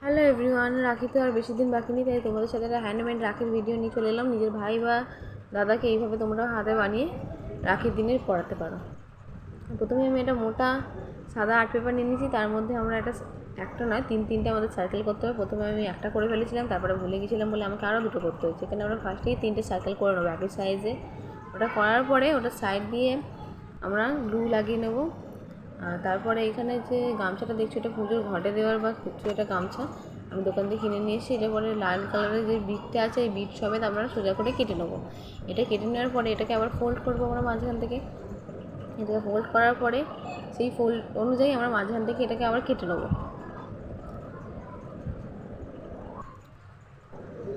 Hello everyone, রাখি তো আর বেশি দিন বাকি নেই, তাই তোমাদের সাথে একটা হ্যান্ডমেড রাখির ভিডিও নিয়ে চলে এলাম। নিজের ভাই বা দাদাকে এইভাবে তোমরা হাতে বানিয়ে রাখির দিনে পরাতে পারো। প্রথমে আমি একটা মোটা সাদা আর্ট পেপার নিয়ে নিয়েছি। তার মধ্যে আমরা একটা নয় তিনটে আমাদের সার্কেল করতে হবে। প্রথমে আমি একটা করে ফেলেছিলাম, তারপরে ভুলে গেছিলাম বলে আমাকে আরও দুটো করতে হয়েছে। এখানে আমরা ফার্স্টেই 3টে সার্কেল করে নেবো একই সাইজে। ওটা করার পরে ওটা সাইড দিয়ে আমরা গ্লু লাগিয়ে নেবো। তারপরে এখানে যে গামছাটা দেখছি ওটা পুজোর ঘটে দেওয়ার বা কিছু একটা গামছা আমি দোকান থেকে কিনে নিয়ে এসেছি। এটা পরে লাল কালারের যে বিটটা আছে এই বিট সমেত আমরা সোজা করে কেটে নেবো। এটা কেটে নেওয়ার পরে এটাকে আবার ফোল্ড করবো আমরা মাঝখান থেকে। এটাকে ফোল্ড করার পরে সেই ফোল্ড অনুযায়ী আমরা মাঝখান থেকে এটাকে আবার কেটে নেবো।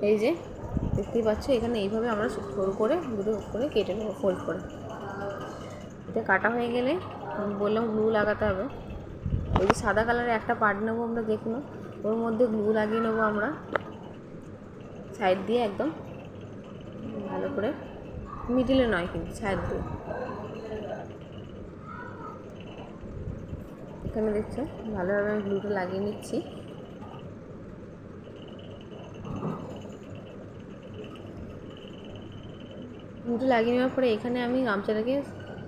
এই যে দেখতেই পাচ্ছ, এখানে এইভাবে আমরা সরু করে দুটো করে কেটে নেবো ফোল্ড করে। এটা কাটা হয়ে গেলে আমি বললাম গ্লু লাগাতে হবে। ওই যে সাদা কালারের একটা পার্ট নেবো আমরা, দেখুন ওর মধ্যে গ্লু লাগিয়ে নেবো আমরা সাইড দিয়ে, একদম ভালো করে, মিডিলে নয় কিন্তু সাইড দিয়ে। এখানে দেখছো ভালোভাবে আমি গ্লুটা লাগিয়ে নিচ্ছি। গ্লুটা লাগিয়ে নেওয়ার পরে এখানে আমি গামছাটাকে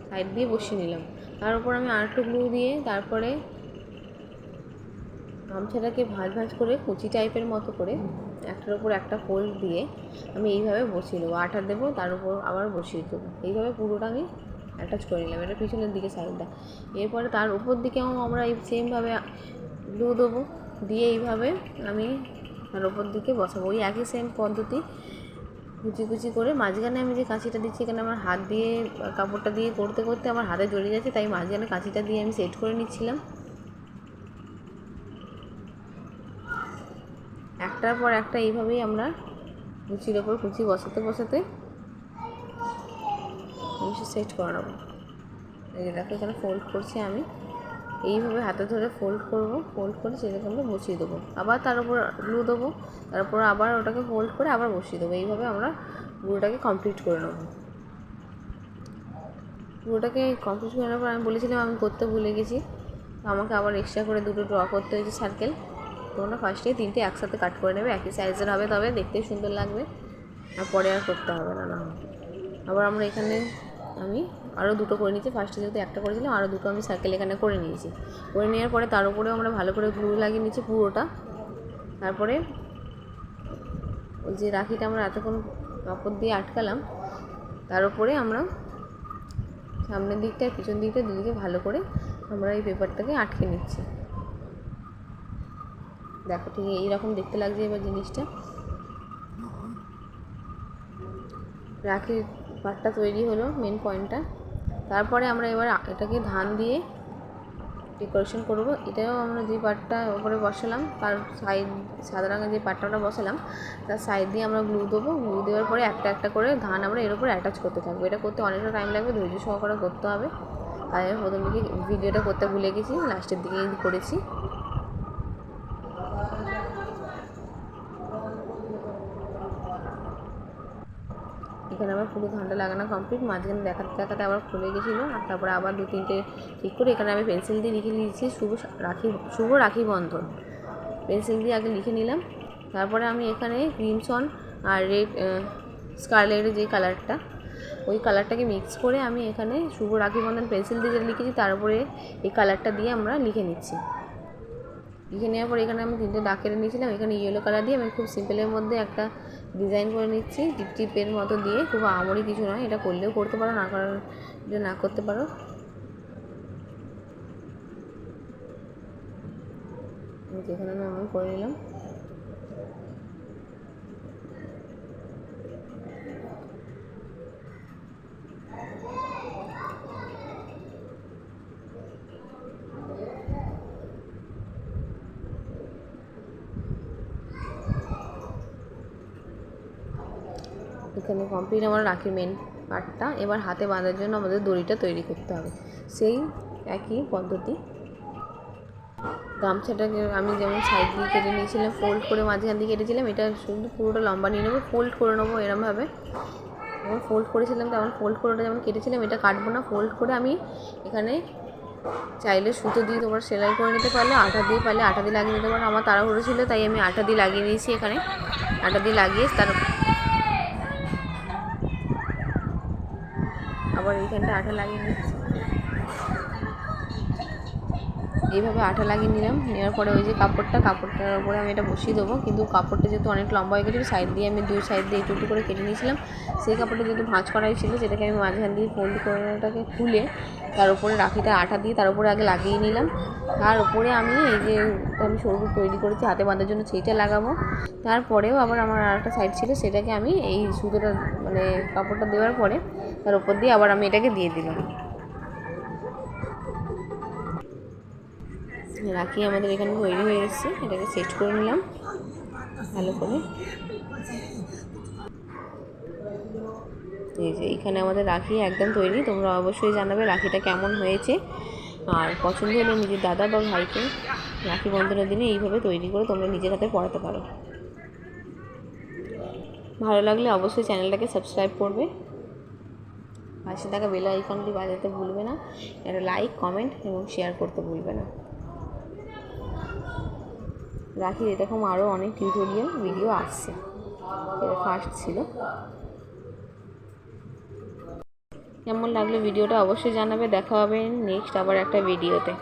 সাইড দিয়ে বসিয়ে নিলাম। তার উপর আমি আরেকটু গ্লু দিয়ে তারপরে গামছাটাকে ভাঁজ ভাঁজ করে কুচি টাইপের মতো করে একটার উপর একটা ফোল্ড দিয়ে আমি এইভাবে বসিয়ে দেবো। আঠা দেবো, তার উপর আবার বসিয়ে দেবো। এইভাবে পুরোটা আমি অ্যাটাচ করে নিলাম, এটা পিছনের দিকে সাইডটা। এরপরে তার উপর দিকেও আমরা এই সেমভাবে গ্লু দেবো, দিয়ে এইভাবে আমি তার উপর দিকে বসাবো। ওই একই সেম পদ্ধতি কুচি কুচি করে। মাঝখানে আমি যে কাঁচিটা দিচ্ছি, এখানে আমার হাত দিয়ে কাপড়টা দিয়ে করতে করতে আমার হাতে জড়িয়ে যাচ্ছে, তাই মাঝখানে কাঁচিটা দিয়ে আমি সেট করে নিচ্ছিলাম। একটার পর একটা এইভাবেই আমরা কুচির ওপর কুচি বসাতে বসাতে সেট করে নেবো। এই যে দেখো এখানে ফোল্ড করছি আমি, এইভাবে হাতে ধরে ফোল্ড করবো। ফোল্ড করে সেরকমটা বসিয়ে দেবো, আবার তার উপর গ্লু দেবো, তারপর আবার ওটাকে ফোল্ড করে আবার বসিয়ে দেবো। এইভাবে আমরা গ্লুটাকে কমপ্লিট করে নেবো। গ্লুটাকে কমপ্লিট করে নেওয়ার পর আমি বলেছিলাম আমি করতে ভুলে গেছি, আমাকে আবার এক্সট্রা করে দুটো ড্র করতে হয়েছে সার্কেল। তোমরা ফার্স্টে 3টে একসাথে কাট করে নেবে, একই সাইজের হবে, তবে দেখতে সুন্দর লাগবে, আর পরে আর করতে হবে না। আবার আমরা এখানে আমি আরও দুটো করে নিয়েছি। ফার্স্টে যেহেতু একটা করেছিলাম, আরও দুটো আমি সার্কেল এখানে করে নিয়েছি। করে নেওয়ার পরে তার উপরেও আমরা ভালো করে গ্লু লাগিয়ে নিয়েছি পুরোটা। তারপরে ওই যে রাখিটা আমরা এতক্ষণ কাপড় দিয়ে আটকালাম, তার উপরে আমরা সামনের দিকটা আর পিছন দিকটা দুদিকে ভালো করে আমরা এই পেপারটাকে আটকে নিচ্ছি। দেখো ঠিক এইরকম দেখতে লাগছে এবার জিনিসটা। রাখির পাটটা তৈরি হলো, মেন পয়েন্টটা। তারপরে আমরা এবার এটাকে ধান দিয়ে ডেকোরেশন করব। এটাও আমরা যে পাটটা ওপরে বসালাম তার সাইড, সাদা রঙের যে পাটটা বসালাম তার সাইড দিয়ে আমরা গ্লু দেবো। গ্লু দেওয়ার পরে একটা একটা করে ধান আমরা এর উপরে অ্যাটাচ করতে থাকবো। এটা করতে অনেকটা টাইম লাগবে, ধৈর্য সহকারে করতে হবে। তাই আমি প্রথম দিকে ভিডিওটা করতে ভুলে গেছি, লাস্টের দিকে করেছি। এখানে আবার পুরো ধানটা লাগানো কমপ্লিট। মাঝখানে দেখাতে দেখাতে আবার খুলে গেছিলো, আর তারপরে আবার 2-3টে ঠিক করে এখানে আমি পেন্সিল দিয়ে লিখে নিয়েছি শুভ রাখি বন্ধন। পেন্সিল দিয়ে আগে লিখে নিলাম। তারপরে আমি এখানে ক্রিমসন আর রেড স্কারলেটের যে কালারটা, ওই কালারটাকে মিক্স করে আমি এখানে শুভ রাখি বন্ধন পেন্সিল দিয়ে যেটা লিখেছি তার উপরে এই কালারটা দিয়ে আমরা লিখে নিচ্ছি। লিখে নেওয়ার পর এখানে আমি 3টে দাগ কেটে নিয়েছিলাম। এখানে ইয়েলো কালার দিয়ে আমি খুব সিম্পলের মধ্যে একটা ডিজাইন করে নিচ্ছি, টিপের মতো দিয়ে। খুব আমরি কিছু নয়, এটা করলেও করতে পারো, না করার না করতে পারো। যেখানে আমি করে নিলাম। এখানে কমপ্লিট আমার রাখির মেন পার্টটা। এবার হাতে বাঁধার জন্য আমাদের দড়িটা তৈরি করতে হবে, সেই একই পদ্ধতি। গামছাটাকে আমি যেমন সাইড দিয়ে কেটে নিয়েছিলাম, ফোল্ড করে মাঝখান দিয়ে কেটেছিলাম, এটা শুধু পুরোটা লম্বা নিয়ে নেবো, ফোল্ড করে নেবো এরমভাবে। যেমন ফোল্ড করেছিলাম তেমন ফোল্ড করে যেমন কেটেছিলাম, এটা কাটবো না। ফোল্ড করে আমি এখানে চাইলে সুতো দিয়ে তোমরা সেলাই করে নিতে পারলে, আটা দিয়ে পারলে আটা দিয়ে লাগিয়ে নিতে পারো। আমার তাড়াহুড়ো ছিল তাই আমি আটা দিয়ে লাগিয়ে নিয়েছি। এখানে আটা দিয়ে লাগিয়ে আবার এইখানটা আটা লাগিয়ে নিচ্ছি। এইভাবে আটা লাগিয়ে নিলাম। নেওয়ার পরে ওই যে কাপড়টার উপরে আমি এটা বসিয়ে দেবো। কিন্তু কাপড়টা যেহেতু অনেক লম্বা হয়ে গেছিলো, সাইড দিয়ে আমি দুই সাইড দিয়ে একটু করে কেটে নিয়েছিলাম। সেই কাপড়টা যেহেতু ভাঁজ করাই ছিল, সেটাকে আমি মাঝখান দিয়ে ফোল্ড করে ওটাকে খুলে তার উপরে রাখিটা আটা দিয়ে তার উপরে আগে লাগিয়ে নিলাম। তার উপরে আমি এই যে আমি সরু তৈরি করেছি হাতে বাঁধার জন্য, সেইটা লাগাবো। তারপরেও আবার আমার আরেকটা সাইড ছিল, সেটাকে আমি এই সুতোটা মানে কাপড়টা দেওয়ার পরে তার উপর দিয়ে আবার আমি এটাকে দিয়ে দিলাম। রাখি আমাদের এখানে তৈরি হয়ে এসেছে। এটাকে সেট করে নিলাম ভালো করে। এই যে এইখানে আমাদের রাখি একদম তৈরি। তোমরা অবশ্যই জানাবে রাখিটা কেমন হয়েছে। আর পছন্দ হলে নিজের দাদা বা ভাইকে রাখি বন্ধনের দিনে এইভাবে তৈরি করে তোমরা নিজের হাতে পরাতে পারো। ভালো লাগলে অবশ্যই চ্যানেলটাকে সাবস্ক্রাইব করবে, পাশে থাকা বেল আইকনটি বাজাতে ভুলবে না। একটা লাইক, কমেন্ট এবং শেয়ার করতে ভুলবে না। রাখির এরকম আরও অনেক টিউটোরিয়াল ভিডিও আসছে, এটা ফার্স্ট ছিল। কেমন লাগলো ভিডিওটা অবশ্যই জানাবে। দেখা হবে নেক্সট আবার একটা ভিডিওতে।